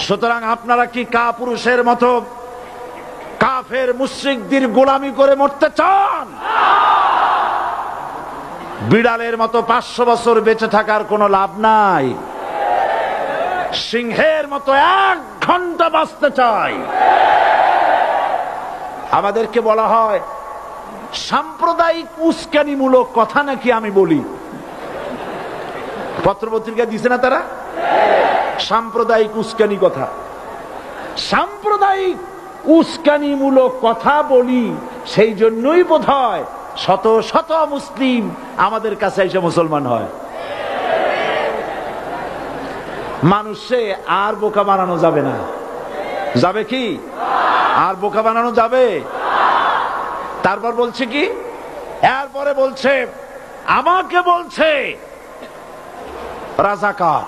সুতরাং আপনারা কি কাপুরুষের মতো কাফের মুশরিকদের গোলামি করে মরতে চান? বিড়ালের মতো 500 বছর বেঁচে থাকার কোনো লাভ নাই। সিংহের মতো 1 ঘন্টা বাঁচতে চাই। আমাদেরকে বলা হয় সাম্প্রদায়িক উস্কানিমূলক কথা নাকি আমি বলি। পত্রপত্রিকা দিছে না তারা? সাম্প্রদায়িক উস্কানি কথা, সাম্প্রদায়িক উস্কানিমূলক কথা বলি। সেই জন্যই বোধহয় শত শত মুসলিম আমাদের কাছে এসে মুসলমান হয়। মানুষে আর বোকা বানানো যাবে না। যাবে কি? আর বোকা বানানো যাবে? তারপর বলছে কি, এরপরে বলছে আমাকে বলছে রাজাকার।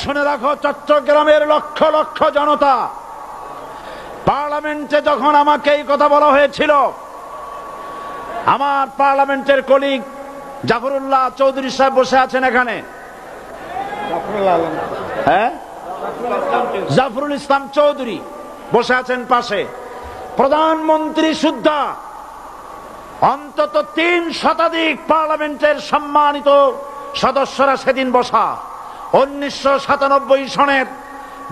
শুনে রাখো চট্টগ্রামের লক্ষ লক্ষ জনতা, পার্লামেন্টে যখন আমাকে এই কথা বলা হয়েছিল, আমার পার্লামেন্টের কলিগ জাফরুল্লাহ চৌধুরী সাহেব বসে আছেন এখানে, হ্যাঁ, জাফরুল ইসলাম চৌধুরী বসে আছেন পাশে, প্রধানমন্ত্রী সুদ্ধা, অন্তত 3 শতাধিক পার্লামেন্টের সম্মানিত সদস্যরা সেদিন বসা। 1997 সনের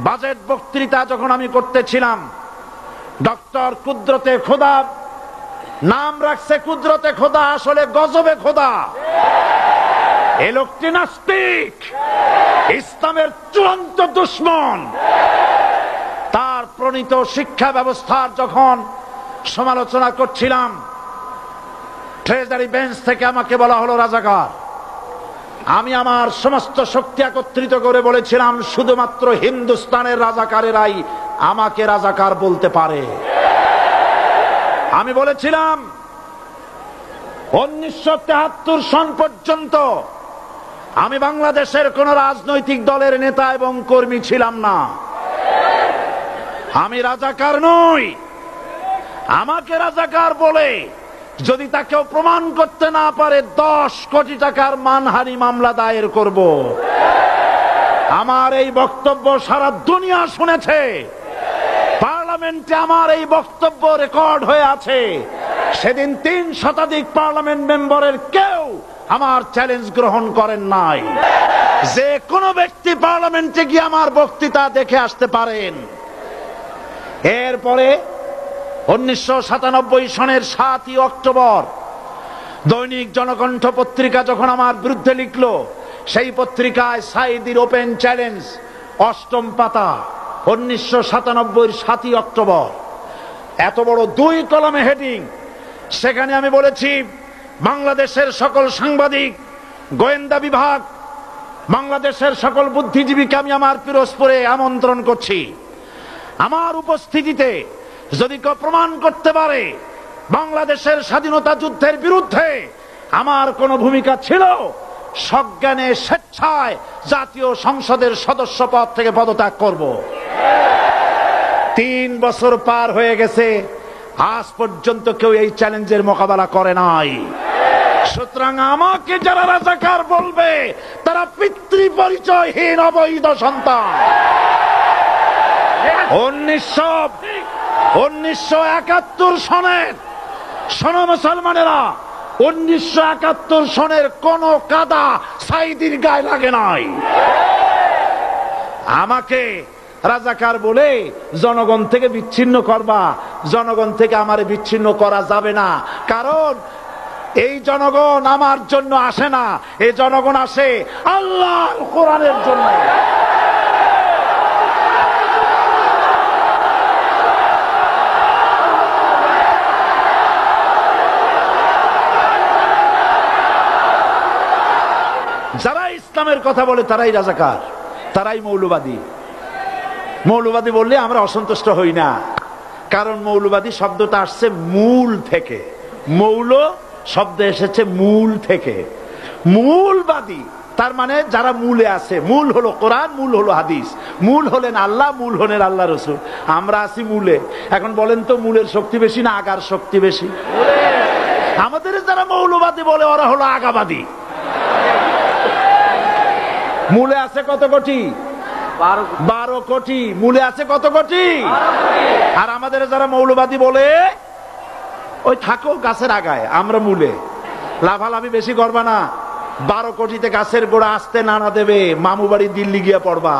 বাজেট বক্তৃতা যখন আমি করতেছিলাম, ডক্টর কুদরতে খোদা, নাম রাখছে কুদরতে খোদা, আসলে গজবে খোদা। এই লোকটি নাস্তিক, ইসলামের চূড়ান্ত দুশমন। তার প্রণীত শিক্ষা ব্যবস্থার যখন সমালোচনা করছিলাম, ট্রেজারি বেঞ্চ থেকে আমাকে বলা হলো রাজাকার। আমি আমার সমস্ত শক্তি একত্রিত করে বলেছিলাম শুধুমাত্র হিন্দুস্তানের রাজাকারেরাই আমাকে রাজাকার বলতে পারে। আমি বলেছিলাম 1973 সন পর্যন্ত আমি বাংলাদেশের কোন রাজনৈতিক দলের নেতা এবং কর্মী ছিলাম না। আমি রাজাকার নই। আমাকে রাজাকার বলে যদি তাকেও প্রমাণ করতে না পারে 10 কোটি টাকার মানহানি মামলা দায়ের করব। আমার এই বক্তব্য সারা দুনিয়া শুনেছে। পার্লামেন্টে আমার এই বক্তব্য রেকর্ড হয়ে আছে। সেদিন 3 শতাধিক পার্লামেন্ট মেম্বারের কেউ আমার চ্যালেঞ্জ গ্রহণ করেন নাই। যে কোনো ব্যক্তি পার্লামেন্টে গিয়ে আমার বক্তৃতা দেখে আসতে পারেন। এরপরে 1997 সনের 7 অক্টোবর দৈনিক জনকণ্ঠ পত্রিকা যখন আমার বিরুদ্ধে লিখলো, সেই পত্রিকায় সাইদির ওপেন চ্যালেঞ্জ 8ম পাতা, 1997 7 অক্টোবর, এত বড় 2 কলামে হেডিং। সেখানে আমি বলেছি বাংলাদেশের সকল সাংবাদিক, গোয়েন্দা বিভাগ, বাংলাদেশের সকল বুদ্ধিজীবীকে আমি আমার পিরোজপুরে আমন্ত্রণ করছি। আমার উপস্থিতিতে যদি কেউ প্রমাণ করতে পারে বাংলাদেশের স্বাধীনতা যুদ্ধের বিরুদ্ধে আমার কোনো ভূমিকা ছিল, সজ্ঞানে স্বেচ্ছায় জাতীয় সংসদের সদস্য পদ থেকে পদত্যাগ করব। 3 বছর পার হয়ে গেছে, আজ পর্যন্ত কেউ এই চ্যালেঞ্জের মোকাবেলা করে নাই। সুতরাং আমাকে যারা রাজাকার বলবে তারা পিতৃ পরিচয়হীন অবৈধ সন্তান। 1971 সনের, শোনো মুসলমানেরা, 1971 সনের কোন কাদা সাইদির গায়ে লাগে নাই। আমাকে রাজাকার বলে জনগণ থেকে বিচ্ছিন্ন করবা। জনগণ থেকে আমারে বিচ্ছিন্ন করা যাবে না, কারণ এই জনগণ আমার জন্য আসে না, এই জনগণ আসে আল্লাহর কোরআনের জন্য। যারা ইসলামের কথা বলে তারাই রাজাকার, তারাই মৌলবাদী। মৌলবাদী বললে আমরা অসন্তুষ্ট হই না, কারণ মৌলবাদী শব্দটা আসছে মূল থেকে। মৌল শব্দ এসেছে মূল থেকে। মূলবাদী তার মানে যারা মূলে আছে। মূল হলো কোরআন, মূল হলো হাদিস, মূল হলেন আল্লাহ, মূল হলেন আল্লাহ রসুল। আমরা আছি মূলে। এখন বলেন তো মূলের শক্তি বেশি না আগার শক্তি বেশি? আমাদের যারা মৌলবাদী বলে ওরা হলো আগাবাদী। মূলে আছে কত কোটি? 12 কোটি। মূলে আছে কত কোটি? আর আমাদের যারা মৌলবাদী বলে ওই থাকো গাছের আগায়, আমরা মূলে। লাভালাভি বেশি করবা না, 12 কোটিতে গাছের গোড়া আসতে নানা দেবে, মামু বাড়ি দিল্লি গিয়ে পড়বা,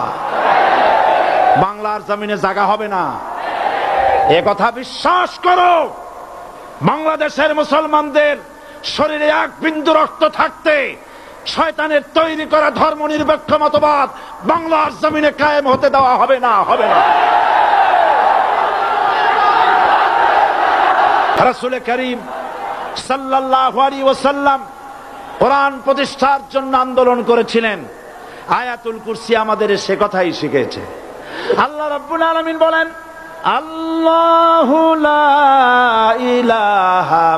বাংলার জমিনে জায়গা হবে না। এ কথা বিশ্বাস করো। বাংলাদেশের মুসলমানদের শরীরে এক বিন্দু রক্ত থাকতে শয়তানের তৈরি করা ধর্ম নিরপেক্ষ মতবাদ বাংলার জমিনে কায়েম হতে দেওয়া হবে না, হবে না। রাসূল করিম সাল্লাল্লাহু আলাইহি ওয়াসাল্লাম কোরআন প্রতিষ্ঠার জন্য আন্দোলন করেছিলেন। আয়াতুল কুরসি আমাদের সে কথাই শিখেছে। আল্লাহ রাব্বুল আলামিন বলেন, আল্লাহু লা ইলাহা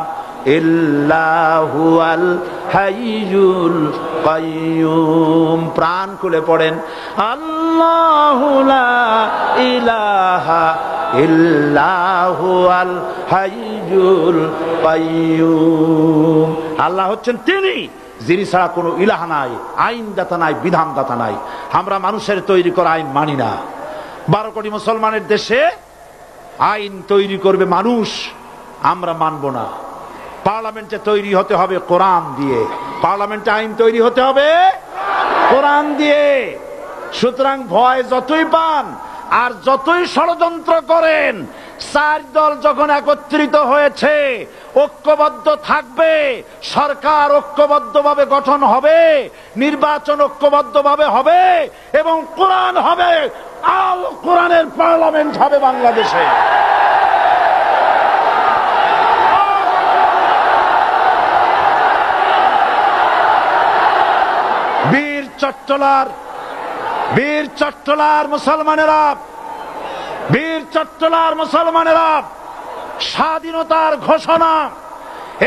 ইল্লা হুয়াল হাইয়ুল কাইয়্যুম। প্রাণ খুলে পড়েন, আল্লাহু লা ইলাহা ইল্লা হুয়াল হাইয়ুল কাইয়্যুম। আল্লাহ হচ্ছেন তিনি যিনি ছাড়া কোনো ইলাহ নাই, আইনদাতা নাই, বিধানদাতা নাই। আমরা মানুষের তৈরি করা আইন মানি না। 12 কোটি মুসলমানের দেশে আইন তৈরি করবে মানুষ, আমরা মানব না। পার্লামেন্টে তৈরি হতে হবে কোরআন দিয়ে, পার্লামেন্টে আইন তৈরি হতে হবে কোরআন দিয়ে। সুতরাং ভয় যতই পান আর যতই ষড়যন্ত্র করেন, 4 দল যখন একত্রিত হয়েছে, ঐক্যবদ্ধ থাকবে, সরকার ঐক্যবদ্ধভাবে গঠন হবে, নির্বাচন ঐক্যবদ্ধভাবে হবে এবং কোরআন হবে, আল কোরআনের পার্লামেন্ট হবে বাংলাদেশে। বীর চট্টলার মুসলমানেরা স্বাধীনতার ঘোষণা,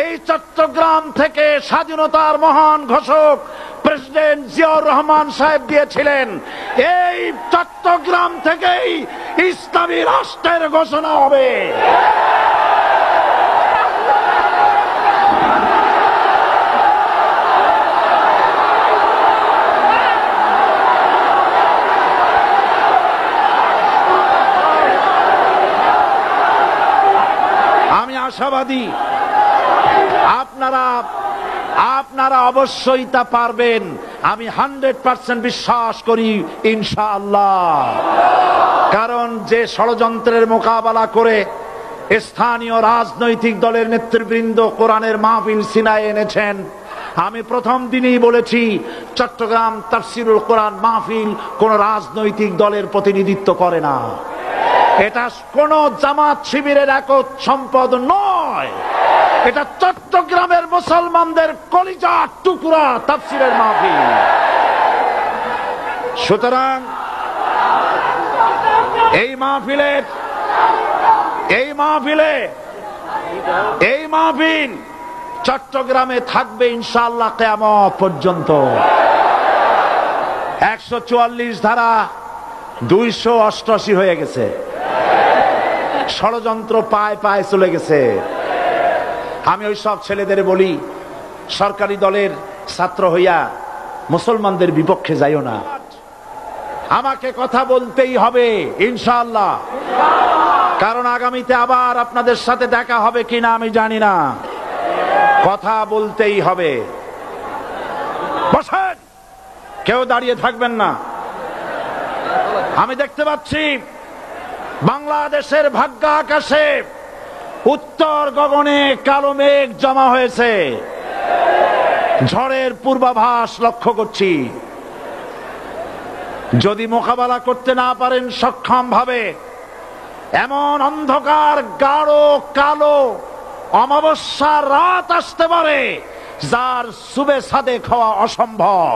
এই চট্টগ্রাম থেকে স্বাধীনতার মহান ঘোষক প্রেসিডেন্ট জিয়াউর রহমান সাহেব দিয়েছিলেন। এই চট্টগ্রাম থেকেই ইসলামী রাষ্ট্রের ঘোষণা হবে। আশাবাদী আপনারা অবশ্যই তা পারবেন। আমি 100% বিশ্বাস করি ইনশাআল্লাহ। কারণ যে ষড়যন্ত্রের মোকাবেলা করে স্থানীয় রাজনৈতিক দলের নেতৃবৃন্দ কোরআনের মাহফিল সিনায় এনেছেন, আমি প্রথম দিনই বলেছি চট্টগ্রাম তাফসিরুল কোরআন মাহফিল কোন রাজনৈতিক দলের প্রতিনিধিত্ব করে না। এটা কোন জামাত শিবিরের একক সম্পদ নয়, এটা চট্টগ্রামের মুসলমানদের কলিজার টুকরা তাফসিরের মাহফিল। সুতরাং এই মাহফিল চট্টগ্রামে থাকবে ইনশাআল্লাহ কিয়ামত পর্যন্ত। 144 ধারা 288 হয়ে গেছে, ষড়যন্ত্র পায় পায় চলে গেছে। আমি ওই সব ছেলেদের বলি, সরকারি দলের ছাত্র হইয়া মুসলমানদের বিপক্ষে যাইও না। আমাকে কথা বলতেই হবে ইনশাআল্লাহ, কারণ আগামীতে আবার আপনাদের সাথে দেখা হবে কিনা আমি জানি না। কথা বলতেই হবে। বসেন, কেউ দাঁড়িয়ে থাকবেন না। আমি দেখতে পাচ্ছি বাংলাদেশের ভাগ্য আকাশে উত্তর গগনে কালো মেঘ জমা হয়েছে, ঝড়ের পূর্বাভাস লক্ষ্য করছি। যদি মোকাবেলা করতে না পারেন সক্ষম ভাবে, এমন অন্ধকার গাঢ় কালো অমাবস্যার রাত আসতে পারে যার সুবে সাদেক হওয়া অসম্ভব।